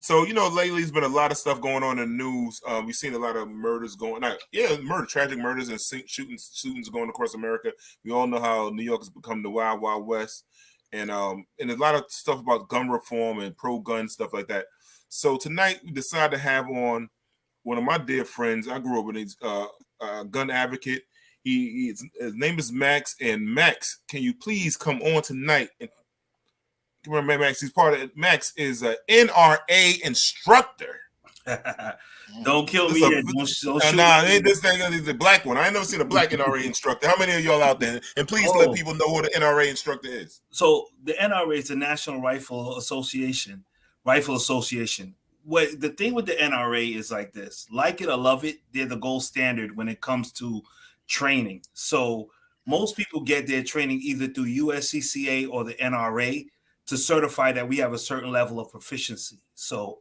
So, lately there's been a lot of stuff going on in the news. We've seen a lot of murders going on. Yeah, tragic murders and shootings going across America. We all know how New York has become the wild, wild west. And a lot of stuff about gun reform and pro-gun stuff like that. So tonight we decided to have on one of my dear friends. I grew up with. He's gun advocate. His name is Max. And Max, can you please come on tonight and remember, Max, Max is an NRA instructor. Don't kill me yet. Don't shoot me. This thing is the black one. I ain't never seen a black NRA instructor. How many of y'all out there? And please let people know what an NRA instructor is. So the NRA is the National Rifle Association. What the thing with the NRA is like this: like it or love it, they're the gold standard when it comes to training. So most people get their training either through USCCA or the NRA to certify that we have a certain level of proficiency. So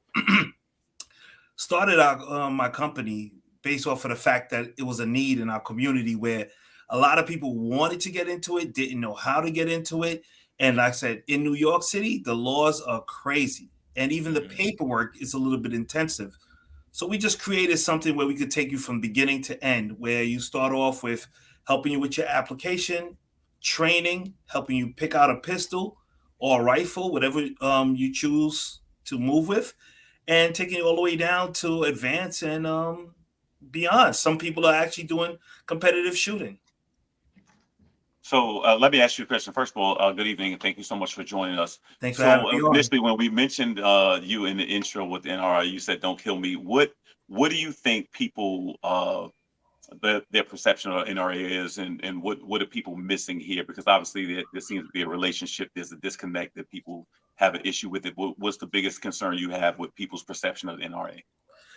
started out my company based off of the fact that it was a need in our community where a lot of people wanted to get into it, didn't know how to get into it. And like I said, in New York City, the laws are crazy. And even the paperwork is a little bit intensive. So we just created something where we could take you from beginning to end, where you start off with helping you with your application, training, helping you pick out a pistol or a rifle, whatever you choose to move with, and taking it all the way down to advance and beyond. Some people are actually doing competitive shooting. So let me ask you a question. First of all, good evening, and thank you so much for joining us. Thanks for having me on. Initially, when we mentioned you in the intro with the NRA, you said "Don't kill me." What do you think people their perception of NRA is, and what are people missing here? Because obviously there seems to be a relationship. There's a disconnect that people have an issue with it. What's the biggest concern you have with people's perception of the NRA?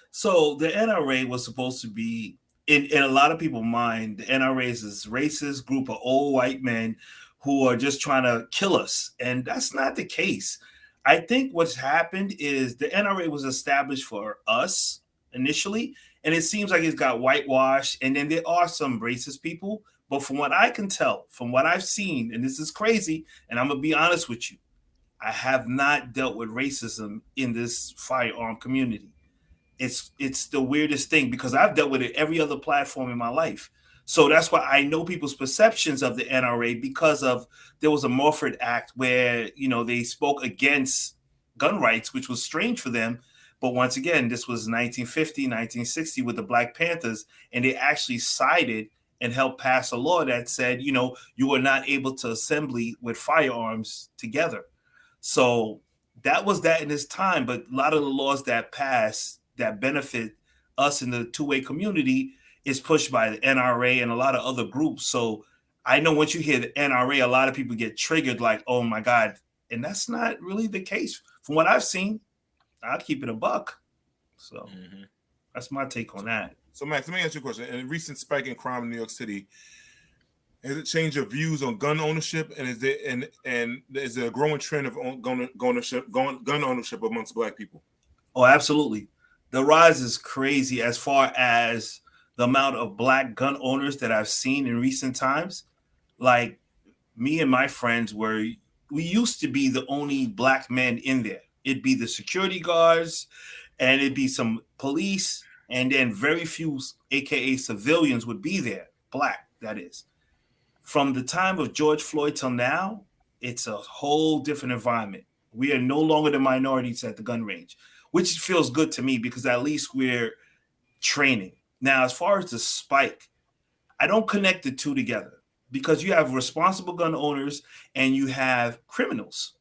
So the NRA was supposed to be, in a lot of people's mind, the NRA is this racist group of old white men who are just trying to kill us. And that's not the case. I think what's happened is the NRA was established for us initially, and it seems like it's got whitewashed. And then there are some racist people. But from what I can tell, from what I've seen, and this is crazy, and I'm going to be honest with you, I have not dealt with racism in this firearm community. It's the weirdest thing because I've dealt with it every other platform in my life. So that's why I know people's perceptions of the NRA because of there was a Morford Act where, they spoke against gun rights, which was strange for them. But once again, this was 1950, 1960 with the Black Panthers, and they actually sided and helped pass a law that said, you were not able to assembly with firearms together. So that was that in this time. But a lot of the laws that passed that benefit us in the two-way community is pushed by the NRA and a lot of other groups. So I know once you hear the NRA, a lot of people get triggered like, oh my God. And that's not really the case. From what I've seen, I'll keep it a buck. So that's my take on that. So Max, let me ask you a question. In a recent spike in crime in New York City, has it changed your views on gun ownership? And is there a growing trend of gun ownership amongst Black people? Oh, absolutely. The rise is crazy as far as the amount of Black gun owners that I've seen in recent times. Like me and my friends we used to be the only Black men in there. It'd be the security guards and it'd be some police, and then very few, AKA civilians, would be there. Black, that is. From the time of George Floyd till now, it's a whole different environment. We are no longer the minorities at the gun range, which feels good to me because at least we're training. Now, as far as the spike, I don't connect the two together because you have responsible gun owners and you have criminals.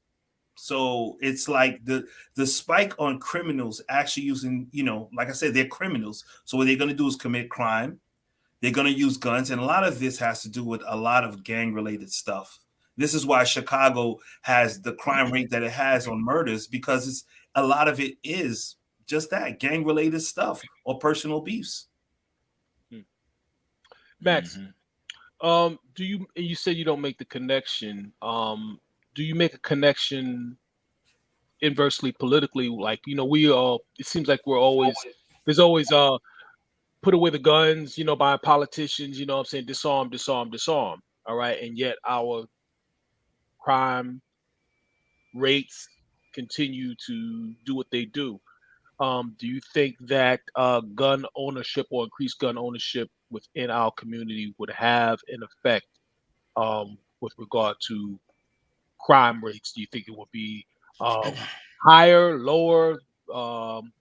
So it's like the spike on criminals actually using, like I said, they're criminals. So what they're going to do is commit crime. They're going to use guns. And a lot of this has to do with a lot of gang related stuff. This is why Chicago has the crime rate that it has on murders, because a lot of it is just that gang related stuff or personal beefs. Max, you said you don't make the connection. Do you make a connection inversely politically? Like, it seems like there's always put away the guns, by politicians, I'm saying disarm, disarm, disarm. All right. And yet our crime rates continue to do what they do. Do you think that gun ownership or increased gun ownership within our community would have an effect with regard to crime rates? Do you think it would be um, higher, lower? Um,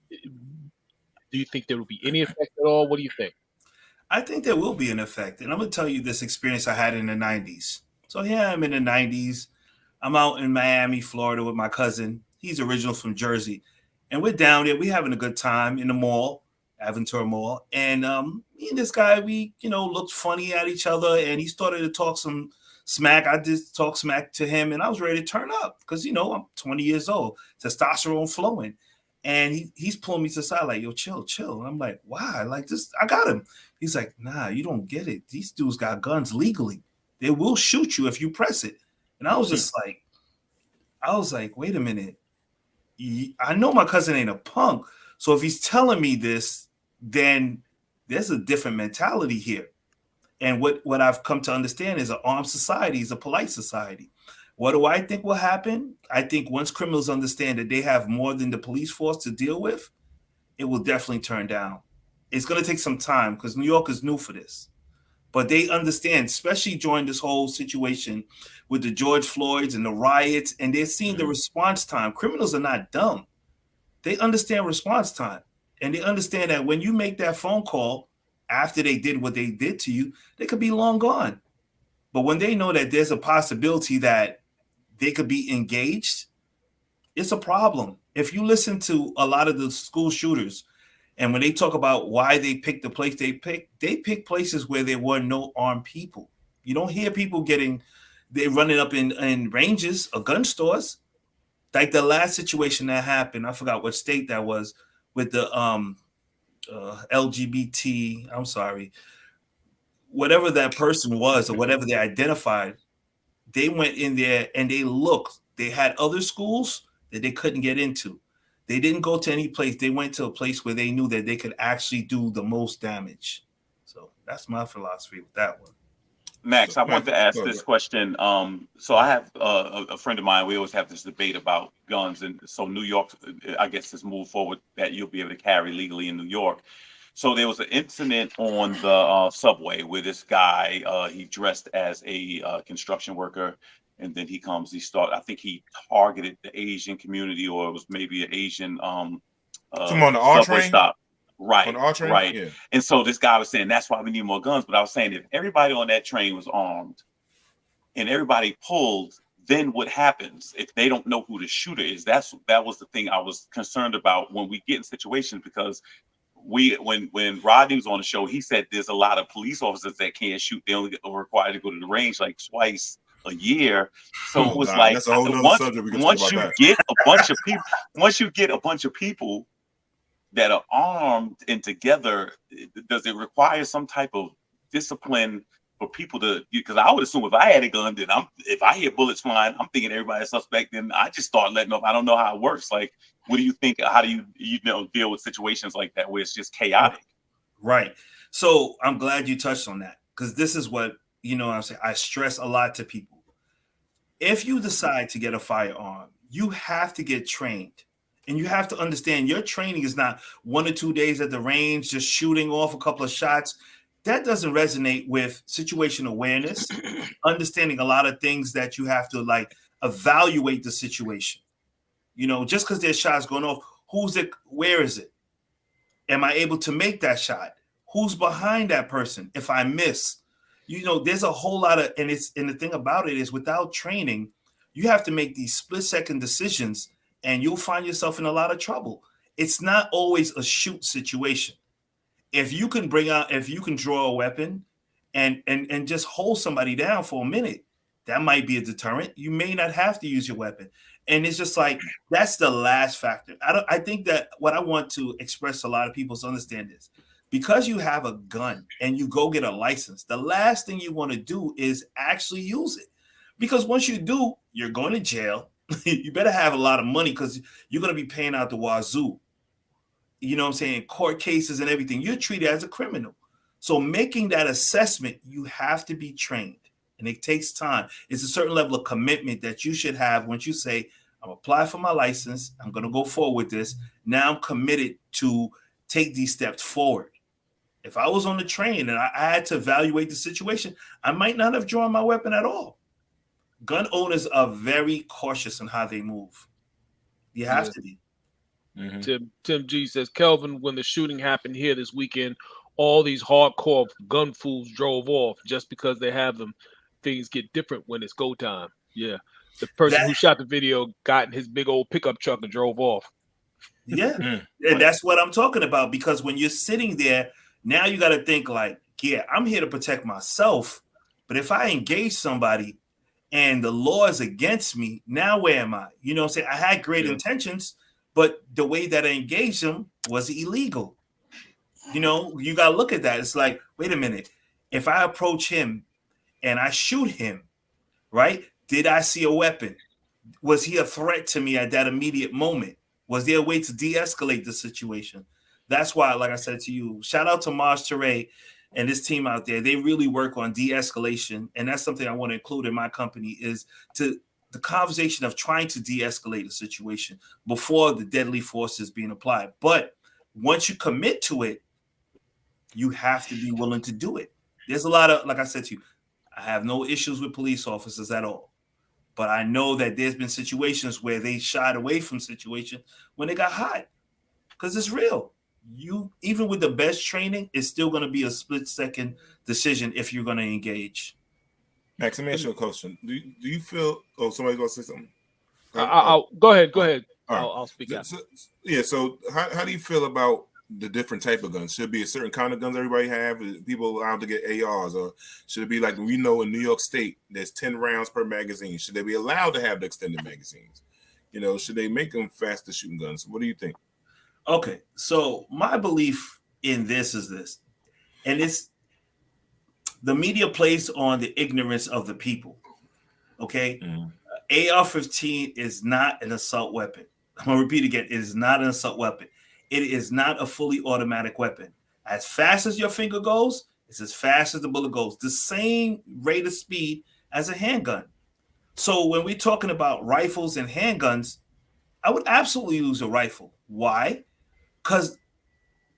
do you think there will be any effect at all? What do you think? I think there will be an effect. And I'm going to tell you this experience I had in the 90s. So here I'm in the 90s. I'm out in Miami, Florida with my cousin. He's original from Jersey. And we're down there. We're having a good time in the mall, Aventura Mall. And me and this guy, we, looked funny at each other. And he started to talk some smack. I just talked smack to him. And I was ready to turn up because, I'm 20 years old, testosterone flowing. And he's pulling me to the side like, yo, chill. And I'm like, why? Like this, I got him. He's like, nah, you don't get it. These dudes got guns legally. They will shoot you if you press it. And I was just like, wait a minute. I know my cousin ain't a punk. So if he's telling me this, then there's a different mentality here. And what I've come to understand is an armed society is a polite society. What do I think will happen? I think once criminals understand that they have more than the police force to deal with, it will definitely turn down. It's going to take some time because New York is new for this. But they understand, especially during this whole situation with the George Floyds and the riots, and they're seeing the response time. Criminals are not dumb. They understand response time. And they understand that when you make that phone call after they did what they did to you, they could be long gone. But when they know that there's a possibility that they could be engaged, it's a problem. If you listen to a lot of the school shooters, and when they talk about why they picked the place they pick places where there were no armed people. You don't hear people they're running up in ranges or gun stores. Like the last situation that happened, I forgot what state that was, with the LGBT, I'm sorry, whatever that person was or whatever they identified, they went in there and they looked. They had other schools that they couldn't get into. They didn't go to any place. They went to a place where they knew that they could actually do the most damage. So that's my philosophy with that one. Max, I want to ask this question. So I have a friend of mine. We always have this debate about guns, and so New York, I guess, has moved forward that you'll be able to carry legally in New York. So there was an incident on the subway where this guy, he dressed as a construction worker, and then I think he targeted the Asian community, or it was maybe an Asian on the R subway train? stop. Right, On the R train? right. Yeah. And so this guy was saying that's why we need more guns. But I was saying if everybody on that train was armed and everybody pulled, then what happens if they don't know who the shooter is? That was the thing I was concerned about when we get in situations, because when Rodney was on the show, he said there's a lot of police officers that can't shoot. They only are required to go to the range like twice a year. So it was like, that's a whole other subject. We can talk about that. Get a bunch of people, once you get a bunch of people that are armed and together, does it require some type of discipline for people to? Because I would assume if I had a gun, then if I hear bullets flying, I'm thinking everybody's suspect. Then I just start letting off. I don't know how it works. Like, what do you think? How do you deal with situations like that where it's just chaotic? Right. So I'm glad you touched on that, because this is what I'm saying. I stress a lot to people. If you decide to get a firearm, you have to get trained. And you have to understand your training is not 1 or 2 days at the range, just shooting off a couple of shots. That doesn't resonate with situation awareness, understanding a lot of things that you have to evaluate the situation. Just because there's shots going off, who's it? Where is it? Am I able to make that shot? Who's behind that person? If I miss, there's a whole lot of, and the thing about it is without training, you have to make these split-second decisions. And you'll find yourself in a lot of trouble. It's not always a shoot situation. If you can draw a weapon and just hold somebody down for a minute, that might be a deterrent. You may not have to use your weapon. And it's just like, that's the last factor. I think that what I want to express to a lot of people is to understand this. Because you have a gun and you go get a license, the last thing you want to do is actually use it. Because once you do, you're going to jail. You better have a lot of money because you're going to be paying out the wazoo. You know what I'm saying? Court cases and everything. You're treated as a criminal. So making that assessment, you have to be trained. And it takes time. It's a certain level of commitment that you should have once you say, I'm I'm apply for my license. I'm going to go forward with this. Now I'm committed to take these steps forward. If I was on the train and I had to evaluate the situation, I might not have drawn my weapon at all. Gun owners are very cautious in how they move. You have to be. Mm-hmm. Tim G says, Kelvin, when the shooting happened here this weekend, all these hardcore gun fools drove off just because they have them. Things get different when it's go time. Yeah. The person who shot the video got in his big old pickup truck and drove off. Yeah. And that's what I'm talking about, because when you're sitting there, now you got to think like, yeah, I'm here to protect myself. But if I engage somebody and the law is against me, now where am I? You know what I'm saying? I had great intentions, but the way that I engaged them was illegal. You know, you got to look at that. It's like, wait a minute. If I approach him and I shoot him, right? Did I see a weapon? Was he a threat to me at that immediate moment? Was there a way to de-escalate the situation? That's why, like I said to you, shout out to Maj Touré and this team out there. They really work on de-escalation. And that's something I want to include in my company, is to the conversation of trying to de-escalate a situation before the deadly force is being applied. But once you commit to it, you have to be willing to do it. There's a lot of, like I said to you, I have no issues with police officers at all. But I know that there's been situations where they shied away from situations when they got hot, because it's real. You, even with the best training, it's still going to be a split-second decision if you're going to engage. Max, let me ask you a question. Do you feel? Oh, somebody's going to say something. Go ahead. Go ahead. I'll speak out. So how do you feel about the different type of guns? Should it be a certain kind of guns everybody have? Is people allowed to get ARs, or should it be like we know in New York State there's 10 rounds per magazine? Should they be allowed to have the extended magazines? You know, should they make them faster shooting guns? What do you think? Okay, so my belief in this is this, and it's the media plays on the ignorance of the people. Okay, AR-15 is not an assault weapon. I'm gonna repeat again: it is not an assault weapon. It is not a fully automatic weapon. As fast as your finger goes, it's as fast as the bullet goes. The same rate of speed as a handgun. So when we're talking about rifles and handguns, I would absolutely use a rifle. Why? Because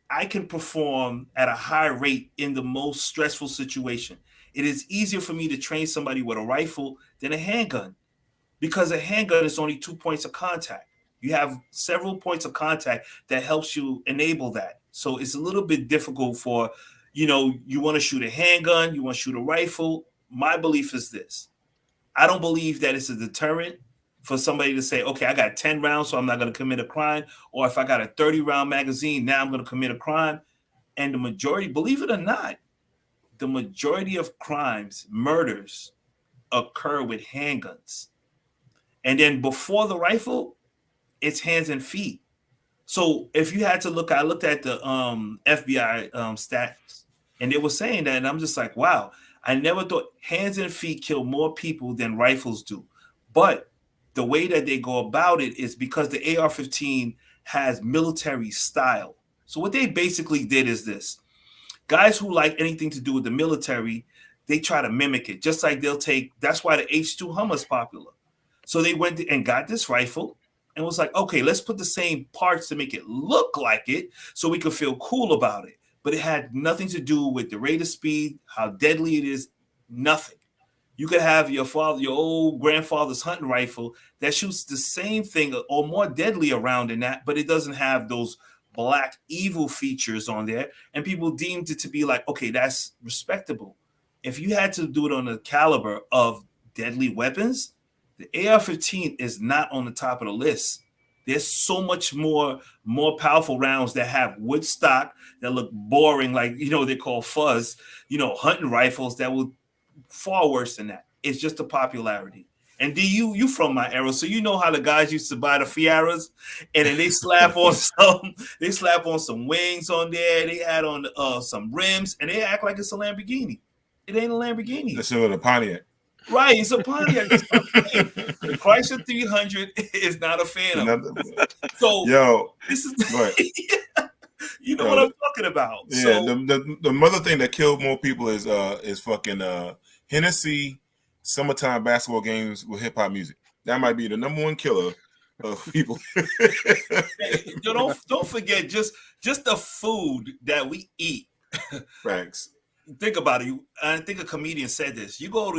I can perform at a high rate in the most stressful situation. It is easier for me to train somebody with a rifle than a handgun, because a handgun is only 2 points of contact. You have several points of contact that helps you enable that. So it's a little bit difficult for, you want to shoot a handgun, you want to shoot a rifle. My belief is this. I don't believe that it's a deterrent for somebody to say, okay, I got 10 rounds, so I'm not going to commit a crime. Or if I got a 30-round magazine, now I'm going to commit a crime. And the majority, believe it or not, the majority of crimes, murders, occur with handguns. And then before the rifle, it's hands and feet. So if you had to look, I looked at the FBI stats, and they were saying that, and I'm just like, wow, I never thought hands and feet kill more people than rifles do. But the way that they go about it is because the AR-15 has military style. So what they basically did is this. Guys who like anything to do with the military, they try to mimic it. Just like that's why the H2 Hummer is popular. So they went and got this rifle and was like, okay, let's put the same parts to make it look like it so we could feel cool about it. But it had nothing to do with the rate of speed, how deadly it is, nothing. You could have your old grandfather's hunting rifle that shoots the same thing or more deadly around than that, but it doesn't have those black evil features on there. And people deemed it to be like, okay, that's respectable. If you had to do it on the caliber of deadly weapons, the AR-15 is not on the top of the list. There's so much more powerful rounds that have wood stock that look boring, like, they call fuzz, hunting rifles that will far worse than that. It's just the popularity. And you from my era, so you know how the guys used to buy the Fieras, and then they slap on some wings on there. They add on some rims, and they act like it's a Lamborghini. It ain't a Lamborghini. That's a Pontiac. Right, it's a Pontiac. The Chrysler 300 is not a fan of. So this is what I'm talking about. Yeah, so, the mother thing that killed more people is fucking Hennessy summertime basketball games with hip hop music. That might be the number one killer of people. Don't forget just the food that we eat. Thanks. Think about it. I think a comedian said this. You go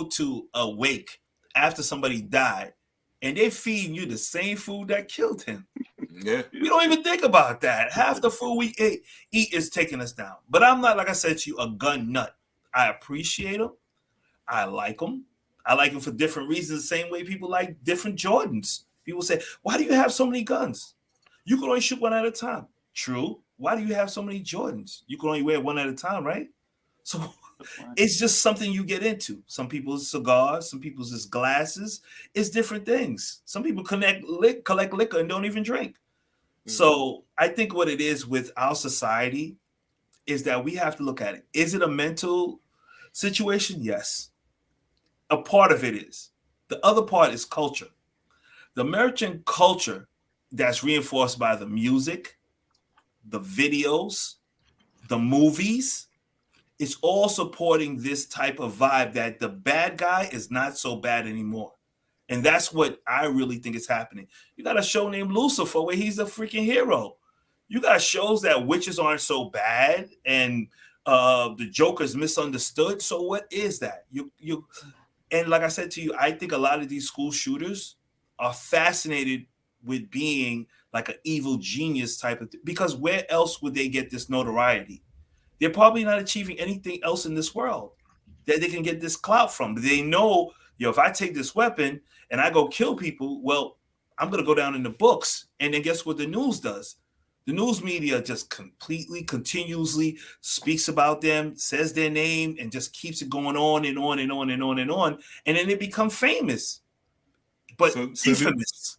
to a wake after somebody died, and they feeding you the same food that killed him. Yeah. We don't even think about that. Half the food we eat is taking us down. But I'm not, like I said to you, a gun nut. I appreciate them. I like them. I like them for different reasons. The same way people like different Jordans. People say, "Why do you have so many guns? You can only shoot one at a time." True. Why do you have so many Jordans? You can only wear one at a time, right? So it's just something you get into. Some people's cigars, some people's is glasses. It's different things. Some people collect liquor and don't even drink. So I think what it is with our society is that we have to look at it. Is it a mental situation? Yes. A part of it is. The other part is culture. The American culture that's reinforced by the music, the videos, the movies, it's all supporting this type of vibe that the bad guy is not so bad anymore. And that's what I really think is happening. You got a show named Lucifer where he's a freaking hero. You got shows that witches aren't so bad and the Joker's misunderstood. So what is that? And like I said to you, I think a lot of these school shooters are fascinated with being like an evil genius type of thing, because where else would they get this notoriety? They're probably not achieving anything else in this world that they can get this clout from. They know, if I take this weapon and I go kill people, well, I'm going to go down in the books. And then guess what the news does? The news media just continuously speaks about them, says their name, and just keeps it going on and on and on and on and on. And then they become famous. But infamous.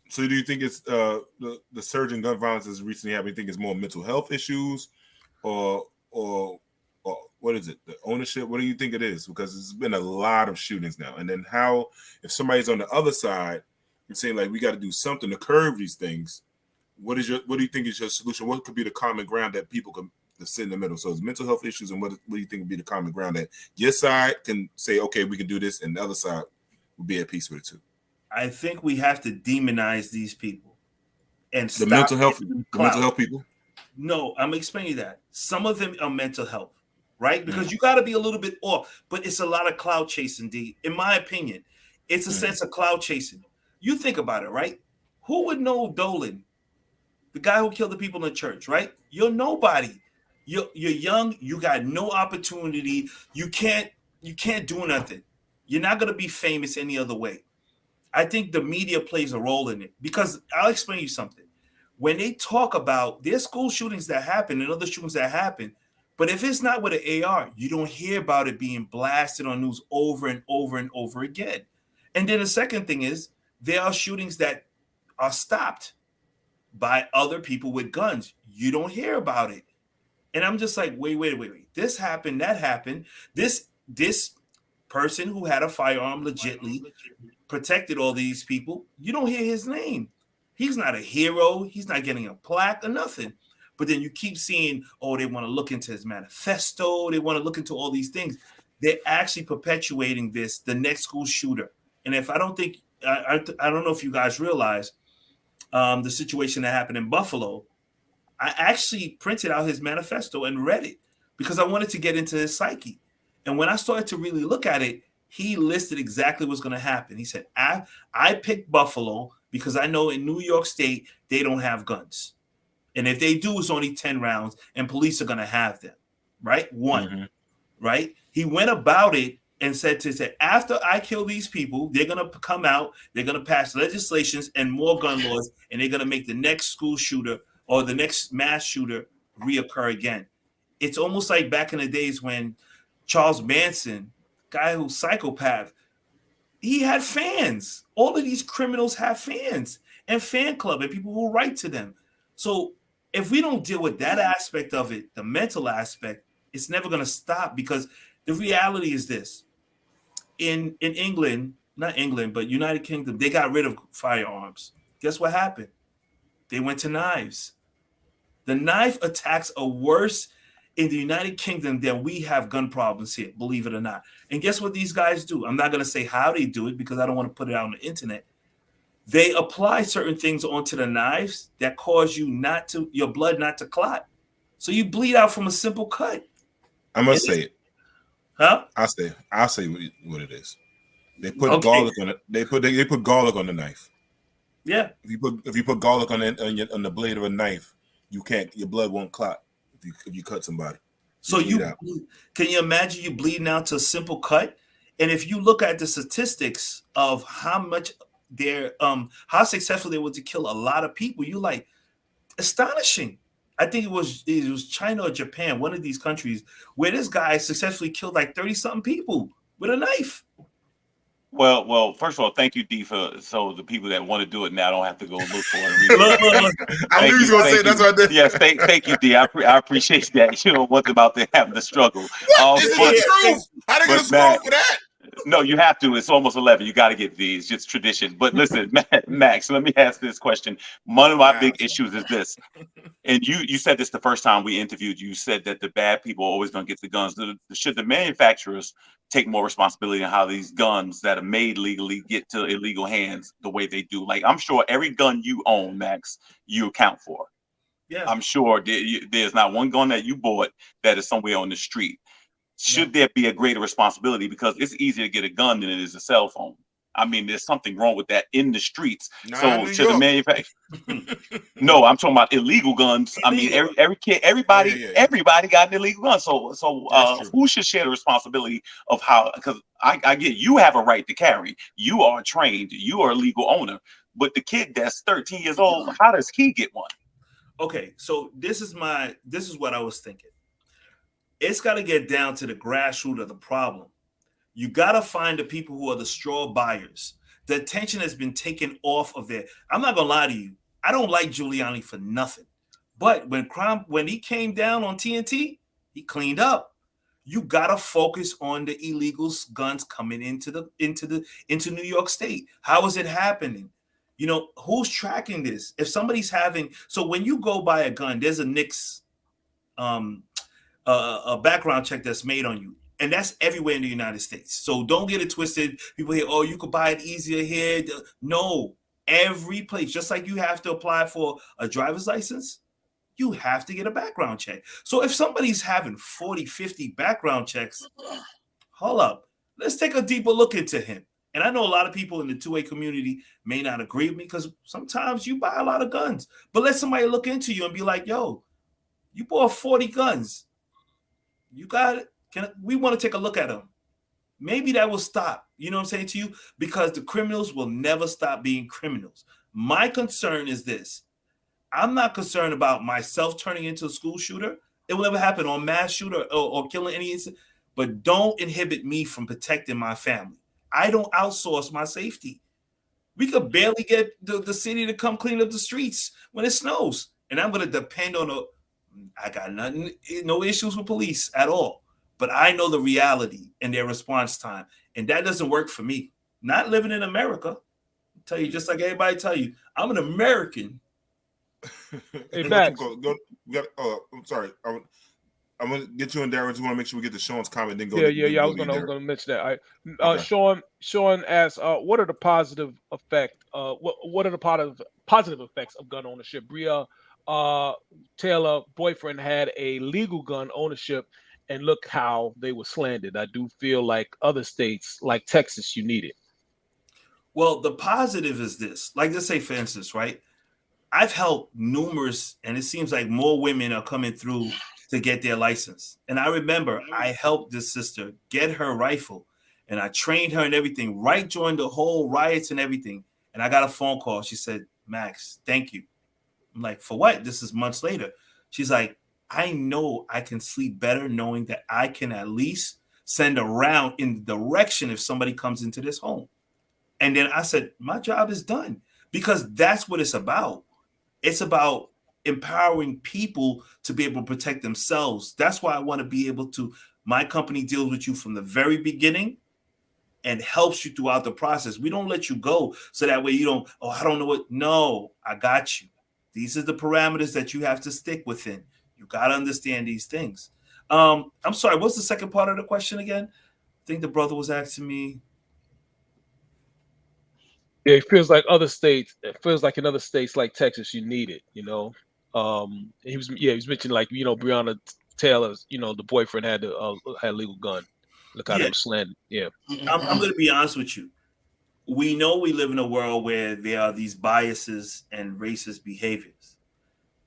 So do you think it's the surge in gun violence is recently happening? You think it's more mental health issues or what is it? The ownership? What do you think it is? Because there's been a lot of shootings now. And then if somebody's on the other side and saying like we got to do something to curb these things, what do you think is your solution? What could be the common ground that people can sit in the middle? So it's mental health issues, and what do you think would be the common ground that your side can say, okay, we can do this, and the other side will be at peace with it too? I think we have to demonize these people and the mental health people. No, I'm explaining that. Some of them are mental health, right? Because you got to be a little bit off, but it's a lot of cloud chasing, D. In my opinion, it's a sense of cloud chasing. You think about it, right? Who would know Dolan, the guy who killed the people in the church, right? You're nobody. You're young. You got no opportunity. You can't do nothing. You're not going to be famous any other way. I think the media plays a role in it, because I'll explain you something. When they talk about there's school shootings that happen and other shootings that happen, but if it's not with an AR, you don't hear about it being blasted on news over and over and over again. And then the second thing is there are shootings that are stopped by other people with guns. You don't hear about it. And I'm just like, wait. This happened, that happened. This person who had a firearm legitly protected all these people. You don't hear his name. He's not a hero. He's not getting a plaque or nothing. But then you keep seeing, they want to look into his manifesto. They want to look into all these things. They're actually perpetuating the next school shooter. And if I don't know if you guys realize the situation that happened in Buffalo, I actually printed out his manifesto and read it because I wanted to get into his psyche. And when I started to really look at it, he listed exactly what's going to happen. He said, I picked Buffalo because I know in New York State, they don't have guns. And if they do, it's only 10 rounds and police are going to have them, right? Right? He went about it and said, after I kill these people, they're going to come out, they're going to pass legislations and more gun laws, and they're going to make the next school shooter or the next mass shooter reoccur again. It's almost like back in the days when Charles Manson, guy who's psychopath, he had fans. All of these criminals have fans and fan club and people who write to them. So if we don't deal with that aspect of it, the mental aspect, it's never going to stop, because the reality is this. In England, not England, but United Kingdom, they got rid of firearms. Guess what happened? They went to knives. The knife attacks are worse in the United Kingdom than we have gun problems here, believe it or not. And guess what these guys do? I'm not going to say how they do it because I don't want to put it out on the internet. they apply certain things onto the knives that cause your blood not to clot. So you bleed out from a simple cut. I must say it. Huh? I'll say what it is. They put garlic on it. They put garlic on the knife. Yeah. If you put garlic on the blade of a knife, your blood won't clot if you cut somebody. So can you imagine you bleeding out to a simple cut? And if you look at the statistics of how much how successful they were to kill a lot of people, you're like, astonishing. I think it was China or Japan, one of these countries, where this guy successfully killed like 30-something people with a knife. Well, first of all, thank you, D, so the people that want to do it now don't have to go look for it. I knew you was gonna say that's what I did. Yes, thank you, D. I appreciate that. You don't want them out there having the struggle. What? This is the truth. How they gonna score for that? No, you have to. It's almost 11. You got to get V. It's just tradition. But listen, Max, let me ask this question. One of my big issues is this. And you said this the first time we interviewed you. You said that the bad people are always going to get the guns. Should the manufacturers take more responsibility on how these guns that are made legally get to illegal hands the way they do? Like, I'm sure every gun you own, Max, you account for. Yeah. I'm sure there's not one gun that you bought that is somewhere on the street. Should there be a greater responsibility? Because it's easier to get a gun than it is a cell phone. I mean, there's something wrong with that in the streets. So should the manufacturer? No, I'm talking about illegal guns. I mean, every kid, everybody got an illegal gun. So who should share the responsibility of how? Because I get you have a right to carry. You are trained. You are a legal owner. But the kid that's 13 years old, how does he get one? Okay, so this is what I was thinking. It's got to get down to the grassroots of the problem. You got to find the people who are the straw buyers. The attention has been taken off of there. I'm not gonna lie to you. I don't like Giuliani for nothing. But when he came down on TNT, he cleaned up. You got to focus on the illegal guns coming into New York State. How is it happening? You know, who's tracking this? If somebody's so when you go buy a gun, there's a NICS a background check that's made on you. And that's everywhere in the United States. So don't get it twisted. People hear, oh, you could buy it easier here. No, every place, just like you have to apply for a driver's license, you have to get a background check. So if somebody's having 40, 50 background checks, hold up, let's take a deeper look into him. And I know a lot of people in the 2A community may not agree with me because sometimes you buy a lot of guns. But let somebody look into you and be like, yo, you bought 40 guns. You got it. We want to take a look at them. Maybe that will stop. You know what I'm saying to you? Because the criminals will never stop being criminals. My concern is this. I'm not concerned about myself turning into a school shooter. It will never happen, or mass shooter or killing any incident. But don't inhibit me from protecting my family. I don't outsource my safety. We could barely get the city to come clean up the streets when it snows. And I'm going to depend on I got no issues with police at all. But I know the reality and their response time. And that doesn't work for me. Not living in America. I'll tell you, just like everybody tell you, I'm an American. Hey, Max. I'm sorry. I'm going to get you in there. I just want to make sure we get to Sean's comment. Then go. Yeah. I was going to mention that. Okay. Sean asked, what are the positive effects? What are the positive effects of gun ownership? Bria Taylor boyfriend had a legal gun ownership, and look how they were slandered. I do feel like other states, like Texas, you need it. Well, the positive is this. Like, let's say, for instance, right? I've helped numerous, and it seems like more women are coming through to get their license. And I remember I helped this sister get her rifle, and I trained her and everything right during the whole riots and everything. And I got a phone call. She said, Max, thank you. I'm like, for what? This is months later. She's like, I know I can sleep better knowing that I can at least send a round in the direction if somebody comes into this home. And then I said, my job is done, because that's what it's about. It's about empowering people to be able to protect themselves. That's why I want to be able to, my company deals with you from the very beginning and helps you throughout the process. We don't let you go so that way you don't, I don't know what. No, I got you. These are the parameters that you have to stick within. You got to understand these things. I'm sorry, what's the second part of the question again? I think the brother was asking me. Yeah, it feels like other states. It feels like in other states like Texas, you need it. He was mentioning like Breonna Taylor's. The boyfriend had a legal gun. Look how they Yeah, were slanted. Yeah, I'm going to be honest with you. We know we live in a world where there are these biases and racist behaviors.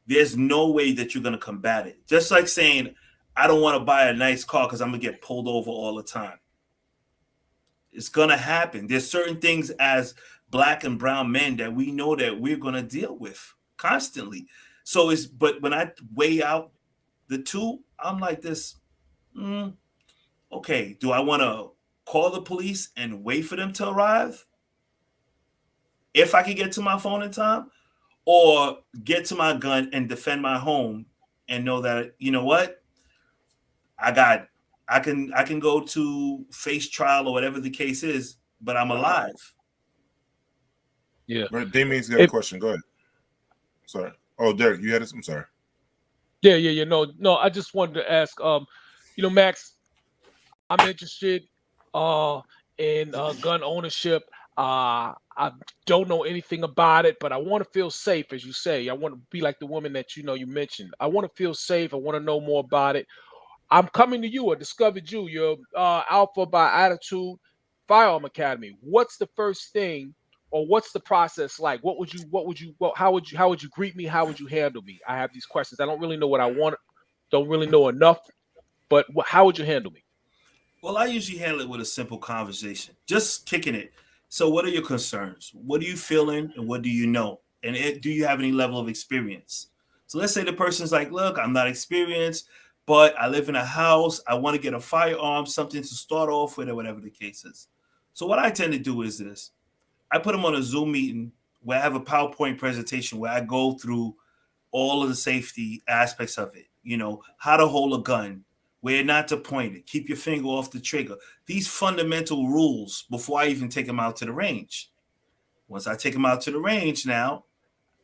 There's no way that you're going to combat it. Just like saying, I don't want to buy a nice car because I'm going to get pulled over all the time. It's going to happen. There's certain things as black and brown men that we know that we're going to deal with constantly. But when I weigh out the two, I'm like this, okay, do I want to call the police and wait for them to arrive? If I can get to my phone in time, or get to my gun and defend my home and know that, you know what, I can go to face trial or whatever the case is, but I'm alive. yeah. Right, Damien's got a question. Go ahead. Sorry. Oh, Derek, you had it. I'm sorry. Yeah. No. I just wanted to ask. Max, I'm interested in gun ownership. I don't know anything about it, but I want to feel safe, as you say. I want to be like the woman that you mentioned. I want to feel safe. I want to know more about it. I'm coming to you. I discovered you. You're Alpha by Attitude Firearm Academy. What's the first thing, or what's the process like? How would you greet me? How would you handle me? I have these questions. I don't really know what I want. Don't really know enough, but how would you handle me? Well, I usually handle it with a simple conversation, just kicking it. So, what are your concerns? What are you feeling, and what do you know? And do you have any level of experience? So, let's say the person's like, "Look, I'm not experienced, but I live in a house. I want to get a firearm, something to start off with, or whatever the case is." So, what I tend to do is this: I put them on a Zoom meeting where I have a PowerPoint presentation where I go through all of the safety aspects of it. How to hold a gun, where not to point it, keep your finger off the trigger. These fundamental rules before I even take them out to the range. Once I take them out to the range now,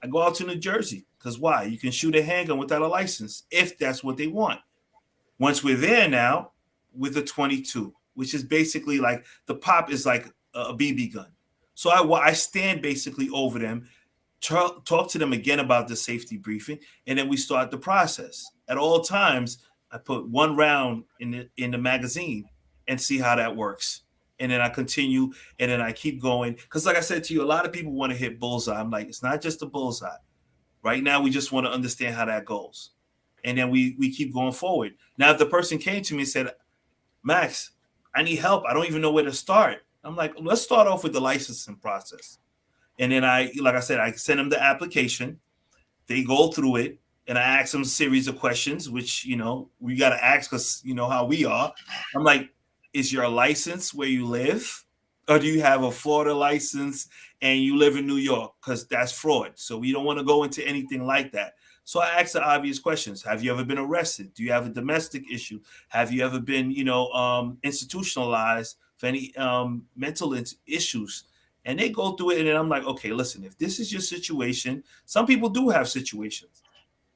I go out to New Jersey. Because why? You can shoot a handgun without a license if that's what they want. Once we're there now with a 22, which is basically like the pop is like a BB gun. So I stand basically over them, talk to them again about the safety briefing, and then we start the process. At all times, I put one round in the magazine and see how that works. And then I continue, and then I keep going. Because like I said to you, a lot of people want to hit bullseye. I'm like, it's not just a bullseye. Right now, we just want to understand how that goes. And then we keep going forward. Now, if the person came to me and said, Max, I need help. I don't even know where to start. I'm like, let's start off with the licensing process. And then I send them the application. They go through it, and I ask them a series of questions, which, we got to ask because, how we are. I'm like, is your license where you live? Or do you have a Florida license and you live in New York? Because that's fraud. So we don't want to go into anything like that. So I ask the obvious questions. Have you ever been arrested? Do you have a domestic issue? Have you ever been, institutionalized for any mental issues? And they go through it, and then I'm like, okay, listen, if this is your situation, some people do have situations.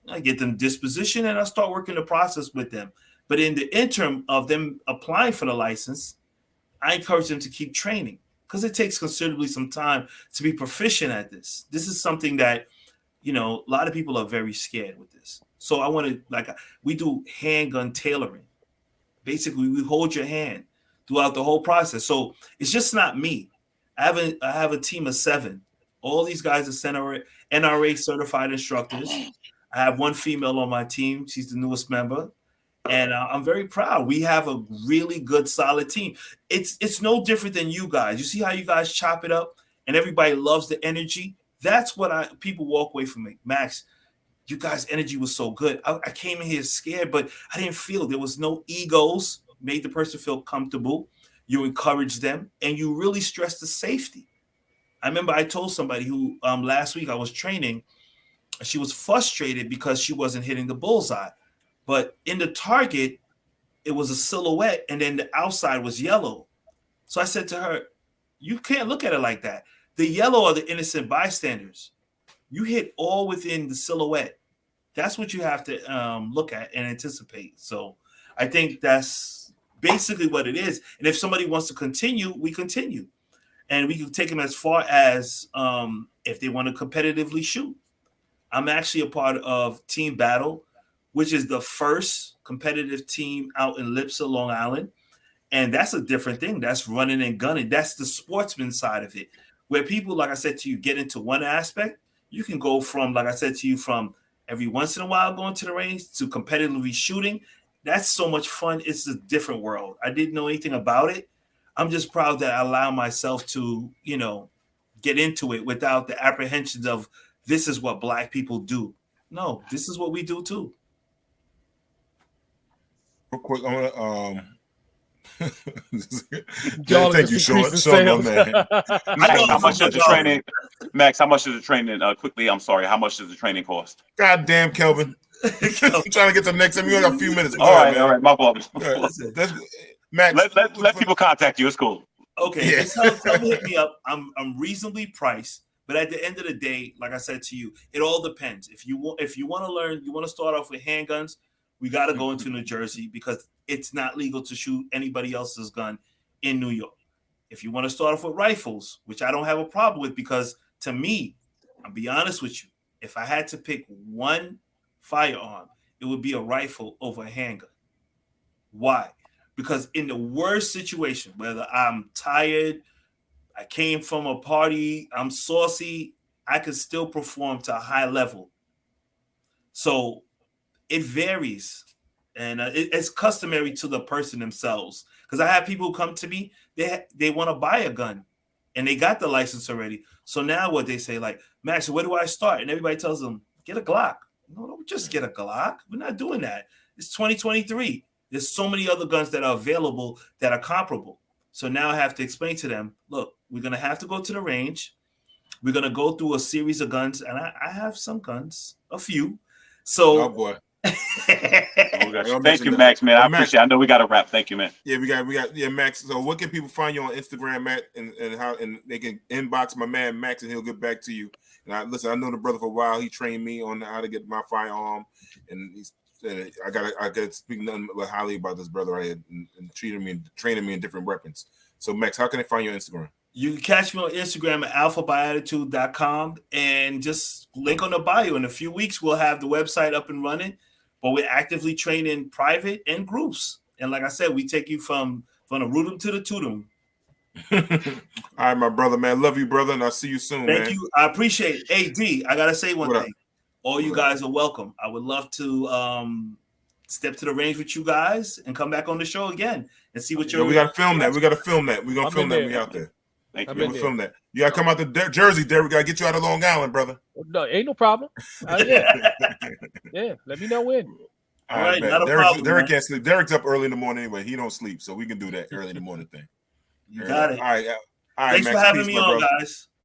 I get them disposition, and I start working the process with them. But in the interim of them applying for the license, I encourage them to keep training because it takes considerably some time to be proficient at this. This is something that, a lot of people are very scared with this. So I want to, we do handgun tailoring. Basically, we hold your hand throughout the whole process. So it's just not me. I have a team of 7. All these guys are NRA certified instructors. I have one female on my team. She's the newest member. And I'm very proud. We have a really good, solid team. It's no different than you guys. You see how you guys chop it up and everybody loves the energy? That's what people walk away from me. Max, you guys' energy was so good. I came in here scared, but I didn't feel there was no egos. Made the person feel comfortable. You encourage them, and you really stress the safety. I remember I told somebody who last week I was training, she was frustrated because she wasn't hitting the bullseye. But in the target, it was a silhouette, and then the outside was yellow. So I said to her, you can't look at it like that. The yellow are the innocent bystanders. You hit all within the silhouette. That's what you have to look at and anticipate. So I think that's basically what it is. And if somebody wants to continue, we continue. and we can take them as far as if they want to competitively shoot. I'm actually a part of Team Battle, which is the first competitive team out in Lipsa, Long Island. And that's a different thing. That's running and gunning. That's the sportsman side of it. Where people, like I said to you, get into one aspect, you can go from, like I said to you, from every once in a while going to the range to competitively shooting. That's so much fun. It's a different world. I didn't know anything about it. I'm just proud that I allow myself to, get into it without the apprehensions of this is what Black people do. No, this is what we do too. Real quick, I want Y'all thank you, Sean. increasing Sean, my sales. man. Max, how much does the training? Max, how much does the training? Quickly, I'm sorry. How much does the training cost? God damn, Kelvin. I'm trying to get to the next time. You got a few minutes. All right, my fault. Max, let people contact you. It's cool. Okay, Yeah. just tell me, hit me up. I'm reasonably priced, but at the end of the day, like I said to you, it all depends. If you want to learn, you want to start off with handguns, we got to go into New Jersey because it's not legal to shoot anybody else's gun in New York. If you want to start off with rifles, which I don't have a problem with, because to me, I'll be honest with you, if I had to pick one firearm, it would be a rifle over a handgun. Why? Because in the worst situation, whether I'm tired, I came from a party, I'm saucy, I can still perform to a high level. So it varies, and it's customary to the person themselves. Because I have people who come to me, they want to buy a gun, and they got the license already. So now what they say, like, Max, where do I start? And everybody tells them, get a Glock. No, don't just get a Glock. We're not doing that. It's 2023. There's so many other guns that are available that are comparable. So now I have to explain to them, look, we're going to have to go to the range. We're going to go through a series of guns, and I have some guns, a few. So, oh boy. Thank you, Max, man. I appreciate it. I know we got to wrap. Thank you, man. Yeah, we got Max. So what can people find you on Instagram, Matt, and how they can inbox my man Max and he'll get back to you. And I know the brother for a while. He trained me on how to get my firearm, and he's I got speak nothing but highly about this brother right here and training me in different weapons. So Max, how can I find you on Instagram? You can catch me on Instagram at alphabyAttitude.com and just link on the bio. In a few weeks, we'll have the website up and running, but we're actively training private and groups. And like I said, we take you from the rootum to the tootum. All right, my brother, man. Love you, brother, and I'll see you soon, man. Thank you. I appreciate it. Hey, D, I got to say one thing. All you guys are welcome. I would love to step to the range with you guys and come back on the show again and see what you're. We got to film that. We're going to film that when we out there. Thank you. We're going to film that. You got to come out to Jersey, Derek. We got to get you out of Long Island, brother. No, ain't no problem. Yeah, let me know when. All right, not a problem. Derek can't sleep. Derek's up early in the morning anyway. He don't sleep, so we can do that early in the morning thing. You got it. All right. Thanks Max, for having peace, me on, brother. guys.